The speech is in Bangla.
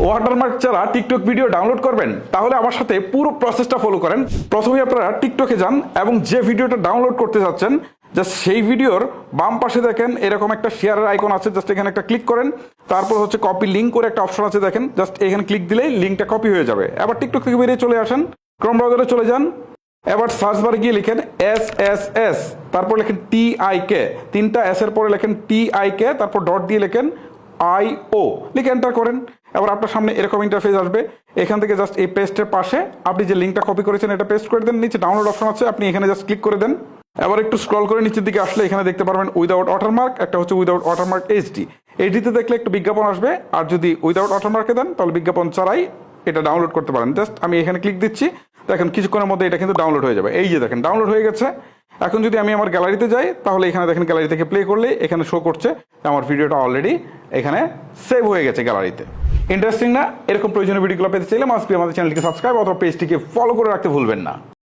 ওয়াটারমার্ক ছাড়া টিকটক ভিডিও ডাউনলোড করবেন, তাহলে আমার সাথে পুরো প্রসেসটা ফলো করেন। প্রথমে আপনারা টিকটকে যান এবং যে ভিডিওটা ডাউনলোড করতে যাচ্ছেন জাস্ট সেই ভিডিওর বাম পাশে দেখেন এরকম একটা শেয়ারের আইকন আছে, জাস্ট এখানে একটা ক্লিক করেন। তারপর হচ্ছে কপি লিঙ্ক করে একটা অপশন আছে দেখেন, জাস্ট এখানে ক্লিক দিলেই লিঙ্কটা কপি হয়ে যাবে। এবার টিকটক থেকে বেরিয়ে চলে আসেন, ক্রোম ব্রাউজারে চলে যান। এবার সার্চ বারে গিয়ে লিখেন SSS, তারপর লেখেন TIK, তিনটা এস এর পরে লেখেন TIK, তারপর ডট দিয়ে লেখেন IO, লিখে এন্টার করেন। এবার আপনার সামনে এরকম ইন্টারফেস আসবে। এখান থেকে জাস্ট এই পেস্টের পাশে আপনি যে লিঙ্কটা কপি করেছেন এটা পেস্ট করে দেন, নিচে ডাউনলোড অপশন আছে, আপনি এখানে জাস্ট ক্লিক করে দেন। এবার একটু স্ক্রল করে নিচের দিকে আসলে এখানে দেখতে পারবেন উইদাউট ওয়াটারমার্ক, একটা হচ্ছে উইদাউট ওয়াটারমার্ক HD। এইটিতে দেখলে একটু বিজ্ঞাপন আসবে, আর যদি উইদাউট ওয়াটারমার্কে দেন তাহলে বিজ্ঞাপন ছাড়াই এটা ডাউনলোড করতে পারেন। জাস্ট আমি এখানে ক্লিক দিচ্ছি, দেখেন কিছুক্ষণের মধ্যে এটা কিন্তু ডাউনলোড হয়ে যাবে। এই যে দেখেন ডাউনলোড হয়ে গেছে। এখন যদি আমি আমার গ্যালারিতে যাই তাহলে এখানে দেখেন গ্যালারি থেকে প্লে করলে এখানে শো করছে আমার ভিডিওটা অলরেডি এখানে সেভ হয়ে গেছে গ্যালারিতে। ইন্টারেস্টিং না? এরকম প্রয়োজনীয় ভিডিওগুলো পেতে চাইলে মাস্ট বি আমাদের চ্যানেলটিকে সাবস্ক্রাইব অথবা পেজটিকে ফলো করে রাখতে ভুলবেন না।